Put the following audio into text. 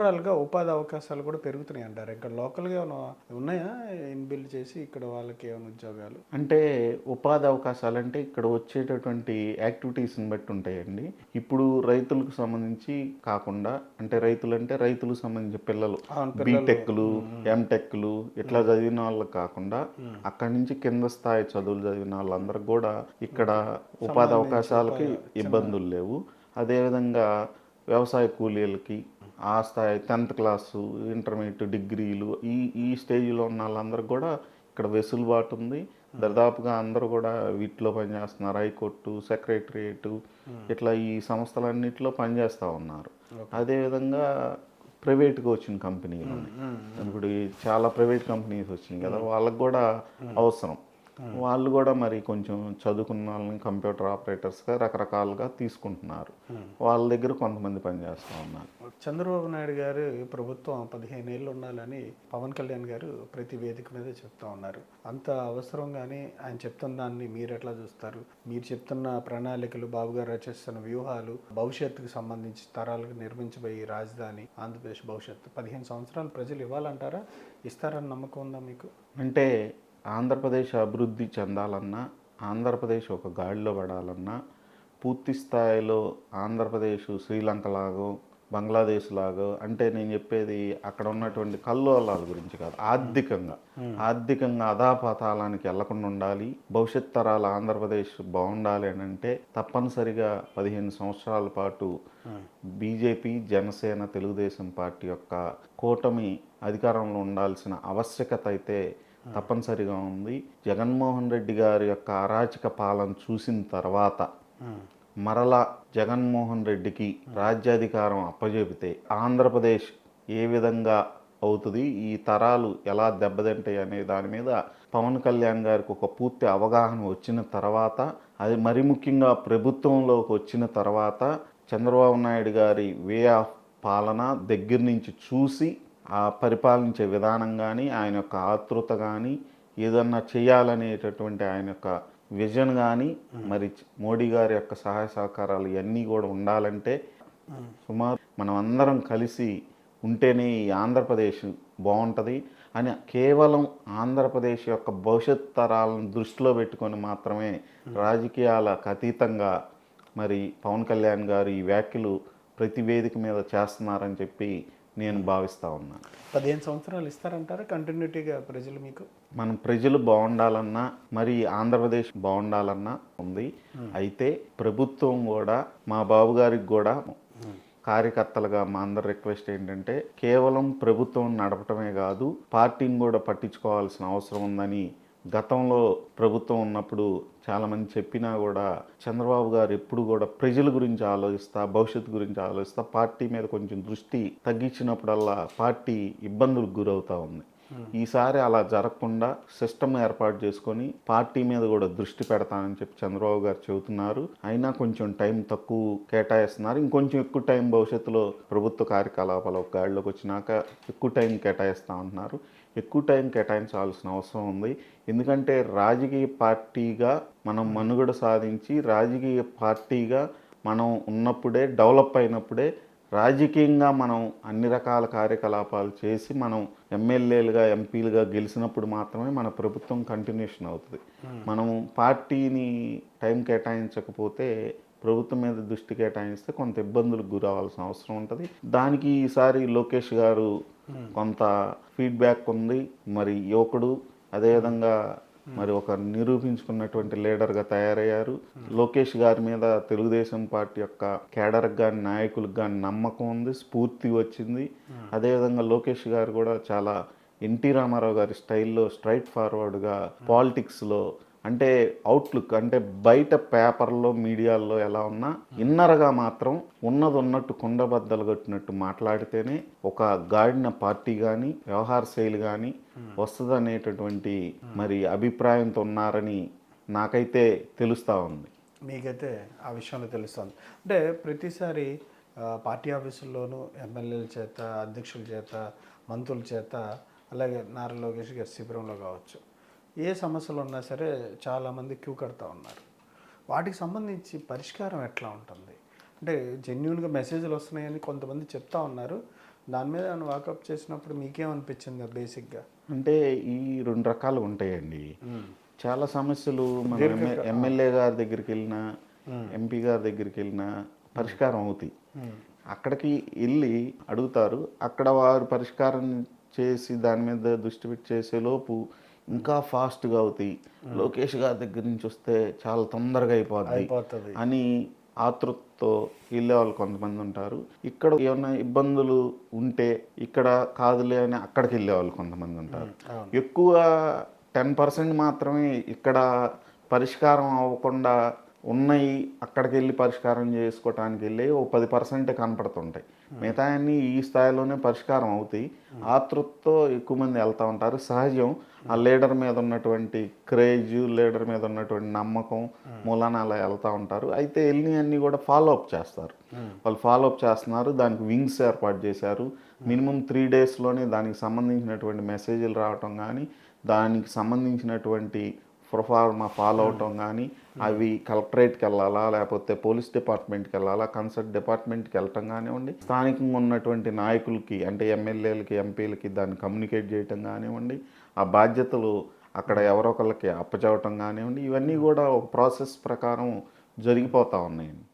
ఓవరాల్‌గా ఉపాధి అవకాశాలు కూడా పెరుగుతున్నాయి అంటారు. ఇక్కడ లోకల్‌గా ఏమైనా ఉన్నాయా? ఇన్‌బిల్డ్ చేసి ఇక్కడ వాళ్ళకి ఏమైనా ఉద్యోగాలు? అంటే ఉపాధి అవకాశాలంటే ఇక్కడ వచ్చేటటువంటి యాక్టివిటీస్‌ని బట్టి ఉంటాయండి. ఇప్పుడు రైతులకు సంబంధించి కాకుండా అంటే రైతులకు సంబంధించి పిల్లలు అవును. పిల్లలు. బీటెక్‌లు, ఎంటెక్‌లు ఇట్లా చదివిన వాళ్ళకి కాకుండా అక్కడి నుంచి కింద స్థాయి చదువులు చదివిన వాళ్ళందరికి కూడా ఇక్కడ ఉపాధి సంబంధించి అవకాశాలకి చిన్న ఇబ్బందులు లేవు. అదేవిధంగా వ్యవసాయ కూలీలకి ఆ స్థాయి 10th క్లాసు, ఇంటర్మీడియట్, డిగ్రీలు ఈ ఈ స్టేజ్‌లో ఉన్న వాళ్ళందరికి కూడా ఇక్కడ వెసులుబాటు ఉంది. దరిదాపుగా అందరూ కూడా వీటిలో పనిచేస్తున్నారు. హైకోర్టు, సెక్రటేరియట్ ఇట్లా ఈ సంస్థలన్నిటిలో పనిచేస్తూ ఉన్నారు. ఓకే. అదేవిధంగా ప్రైవేట్‌గా వచ్చిన కంపెనీలు ఉన్నాయి. ఇప్పుడు ఈ చాలా ప్రైవేట్ కంపెనీస్ వచ్చినాయి కదా! వాళ్ళకి కూడా అవసరం. వాళ్ళు కూడా మరి కొంచెం చదువుకున్న వాళ్ళని కంప్యూటర్ ఆపరేటర్స్‌గా రకరకాలుగా తీసుకుంటున్నారు. వాళ్ళ దగ్గర కొంతమంది పనిచేస్తూ ఉన్నారు. చంద్రబాబు నాయుడు గారు ప్రభుత్వం 15 ఏళ్ళు ఉండాలని పవన్ కళ్యాణ్ గారు ప్రతి వేదిక మీద చెప్తా ఉన్నారు. అంత అవసరం గాని ఆయన చెప్తున్న దాన్ని మీరు ఎట్లా చూస్తారు? మీరు చెప్తున్న ప్రణాళికలు, బాబు గారు రచిస్తున్న వ్యూహాలు, భవిష్యత్తుకు సంబంధించి తరాలకు నిర్మించబోయే రాజధాని ఆంధ్రప్రదేశ్ భవిష్యత్తు 15 సంవత్సరాలు ప్రజలు ఇవ్వాలంటారా? ఇస్తారని నమ్మకం ఉందా మీకు? అంటే ఆంధ్రప్రదేశ్ అభివృద్ధి చెందాలన్నా, ఆంధ్రప్రదేశ్ ఒక గాడిలో పడాలన్నా, పూర్తి స్థాయిలో ఆంధ్రప్రదేశ్ శ్రీలంక లాగో, బంగ్లాదేశ్ లాగో అంటే నేను చెప్పేది అక్కడ ఉన్నటువంటి కల్లోలాల గురించి కాదు. ఆర్థికంగా అధాపాతాళానికి వెళ్లకుండా ఉండాలి. భవిష్యత్ తరాల ఆంధ్రప్రదేశ్ బాగుండాలి అని అంటే తప్పనిసరిగా 15 సంవత్సరాల పాటు బీజేపీ, జనసేన, తెలుగుదేశం పార్టీ యొక్క కూటమి అధికారంలో ఉండాల్సిన ఆవశ్యకత అయితే తప్పనిసరిగా ఉంది. జగన్మోహన్ రెడ్డి గారి యొక్క అరాచక పాలన చూసిన తర్వాత మరలా జగన్మోహన్ రెడ్డికి రాజ్యాధికారం అప్పజెపితే ఆంధ్రప్రదేశ్ ఏ విధంగా అవుతుంది, ఈ తరాలు ఎలా దెబ్బతింటాయి అనే దాని మీద పవన్ కళ్యాణ్ గారికి ఒక పూర్తి అవగాహన వచ్చిన తర్వాత, అది మరి ముఖ్యంగా ప్రభుత్వంలోకి వచ్చిన తర్వాత చంద్రబాబు నాయుడు గారి వే ఆఫ్ పాలన దగ్గర నుంచి చూసి ఆ పరిపాలించే విధానం కానీ, ఆయన యొక్క ఆతృత కానీ, ఏదన్నా చేయాలనేటటువంటి ఆయన యొక్క విజన్ కానీ, మరి మోడీ గారి యొక్క సహాయ సహకారాలు ఇవన్నీ కూడా ఉండాలంటే సుమారు మనం అందరం కలిసి ఉంటేనే ఈ ఆంధ్రప్రదేశ్ బాగుంటుంది అని కేవలం ఆంధ్రప్రదేశ్ యొక్క భవిష్యత్ తరాలను దృష్టిలో పెట్టుకొని మాత్రమే రాజకీయాలకు అతీతంగా మరి పవన్ కళ్యాణ్ గారు ఈ వ్యాఖ్యలు ప్రతి వేదిక మీద చేస్తున్నారని చెప్పి నేను భావిస్తూ ఉన్నాను. 15 సంవత్సరాలు ఇస్తారంటారా కంటిన్యూటీగా ప్రజలు మీకు? మనం ప్రజలు బాగుండాలన్నా, మరి ఆంధ్రప్రదేశ్ బాగుండాలన్నా ఉంది. అయితే ప్రభుత్వం కూడా మా బాబు గారికి కూడా కార్యకర్తలుగా మా అందరి రిక్వెస్ట్ ఏంటంటే కేవలం ప్రభుత్వం నడపటమే కాదు, పార్టీని కూడా పట్టించుకోవాల్సిన అవసరం ఉందని గతంలో ప్రభుత్వం ఉన్నప్పుడు చాలామంది చెప్పినా కూడా చంద్రబాబు గారు ఎప్పుడు కూడా ప్రజల గురించి ఆలోచిస్తా, భవిష్యత్తు గురించి ఆలోచిస్తా, పార్టీ మీద కొంచెం దృష్టి తగ్గించినప్పుడల్లా పార్టీ ఇబ్బందులకు గురవుతూ ఉంది. ఈసారి అలా జరగకుండా సిస్టమ్ ఏర్పాటు చేసుకొని పార్టీ మీద కూడా దృష్టి పెడతానని చెప్పి చంద్రబాబు గారు చెబుతున్నారు. అయినా కొంచెం టైం తక్కువ కేటాయిస్తున్నారు. ఇంకొంచెం ఎక్కువ టైం భవిష్యత్తులో ప్రభుత్వ కార్యకలాపాలు ఒక గాడిలోకి వచ్చినాక ఎక్కువ టైం కేటాయిస్తా ఉంటున్నారు. ఎక్కువ టైం కేటాయించాల్సిన అవసరం ఉంది. ఎందుకంటే రాజకీయ పార్టీగా మనం మనుగడ సాధించి, రాజకీయ పార్టీగా మనం ఉన్నప్పుడే, డెవలప్ అయినప్పుడే, రాజకీయంగా మనం అన్ని రకాల కార్యకలాపాలు చేసి మనం ఎమ్మెల్యేలుగా, ఎంపీలుగా గెలిచినప్పుడు మాత్రమే మన ప్రభుత్వం కంటిన్యూషన్ అవుతుంది. మనం పార్టీని టైం కేటాయించకపోతే, ప్రభుత్వం మీద దృష్టి కేటాయిస్తే కొంత ఇబ్బందులకు గురవ్వాల్సిన అవసరం ఉంటుంది. దానికి ఈసారి లోకేష్ గారు కొంత ఫీడ్బ్యాక్ ఉంది. మరి యువకుడు, అదేవిధంగా మరి ఒక నిరూపించుకున్నటువంటి లీడర్గా తయారయ్యారు. లోకేష్ గారి మీద తెలుగుదేశం పార్టీ యొక్క కేడర్కి కానీ, నాయకులకు కానీ నమ్మకం ఉంది, స్ఫూర్తి వచ్చింది. అదేవిధంగా లోకేష్ గారు కూడా చాలా ఎన్టీ రామారావు గారి స్టైల్లో స్ట్రైట్ ఫార్వర్డ్గా పాలిటిక్స్లో అంటే అవుట్లుక్ అంటే బయట పేపర్లో, మీడియాల్లో ఎలా ఉన్నా ఇన్నర్గా మాత్రం ఉన్నది ఉన్నట్టు కుండబద్దలు కొట్టినట్టు మాట్లాడితేనే ఒక గాడిన పార్టీ కానీ, వ్యవహార శైలి కానీ వస్తుంది అనేటటువంటి మరి అభిప్రాయంతో ఉన్నారని నాకైతే తెలుస్తూ ఉంది. మీకైతే ఆ విషయంలో తెలుస్తుంది. అంటే ప్రతిసారి పార్టీ ఆఫీసుల్లోనూ ఎమ్మెల్యేల చేత, అధ్యక్షుల చేత, మంత్రుల చేత, అలాగే నారా లోకేష్ గారి శిబిరంలో కావచ్చు, ఏ సమస్యలు ఉన్నా సరే చాలామంది క్యూ కడతా ఉన్నారు. వాటికి సంబంధించి పరిష్కారం ఎట్లా ఉంటుంది? అంటే జెన్యూన్గా మెసేజ్లు వస్తున్నాయని కొంతమంది చెప్తా ఉన్నారు. దాని మీద ఏమైనా వాకప్ చేసినప్పుడు మీకేమనిపించింది బేసిక్గా? అంటే ఈ 2 రకాలు ఉంటాయండి. చాలా సమస్యలు మన ఎమ్మెల్యే గారి దగ్గరికి వెళ్ళినా, ఎంపీ గారి దగ్గరికి వెళ్ళినా పరిష్కారం అవుతాయి. అక్కడికి వెళ్ళి అడుగుతారు, అక్కడ వారు పరిష్కారం చేసి దాని మీద దృష్టి పెట్టి చేసేలోపు ఇంకా ఫాస్ట్గా అవుతాయి. లోకేష్ గారి దగ్గర నుంచి వస్తే చాలా తొందరగా అయిపోద్ది అని ఆతృతతో వెళ్ళే వాళ్ళు కొంతమంది ఉంటారు. ఇక్కడ ఏమైనా ఇబ్బందులు ఉంటే ఇక్కడ కాదులే అని అక్కడికి వెళ్ళే వాళ్ళు కొంతమంది ఉంటారు. ఎక్కువ 10% మాత్రమే ఇక్కడ పరిష్కారం అవ్వకుండా ఉన్నాయి, అక్కడికి వెళ్ళి పరిష్కారం చేసుకోవటానికి వెళ్ళి ఓ 10% కనపడుతుంటాయి. మిగతా అన్నీ ఈ స్థాయిలోనే పరిష్కారం అవుతాయి. ఆతృతతో ఎక్కువ మంది వెళ్తూ ఉంటారు. సహజం. ఆ లీడర్ మీద ఉన్నటువంటి క్రేజ్, లీడర్ మీద ఉన్నటువంటి నమ్మకం మూలాన అలా వెళ్తూ ఉంటారు. అయితే వెళ్ళి అన్నీ కూడా ఫాలో అప్ చేస్తారు. వాళ్ళు ఫాలో అప్ చేస్తున్నారు. దానికి వింగ్స్ ఏర్పాటు చేశారు. మినిమం 3 డేస్లోనే దానికి సంబంధించినటువంటి మెసేజ్లు రావటం కానీ, దానికి సంబంధించినటువంటి ప్రొఫార్మా ఫాలో అవటం కానీ, అవి కలెక్టరేట్కి వెళ్ళాలా, లేకపోతే పోలీస్ డిపార్ట్మెంట్కి వెళ్ళాలా, కన్సర్ట్ డిపార్ట్మెంట్కి వెళ్ళటం కానివ్వండి, స్థానికంగా ఉన్నటువంటి నాయకులకి అంటే ఎమ్మెల్యేలకి, ఎంపీలకి దాన్ని కమ్యూనికేట్ చేయటం కానివ్వండి, ఆ బాధ్యతలు అక్కడ ఎవరో ఒకళ్ళకి అప్పచెప్పటం కానివ్వండి, ఇవన్నీ కూడా ఒక ప్రాసెస్ ప్రకారం జరిగిపోతూ ఉన్నాయండి.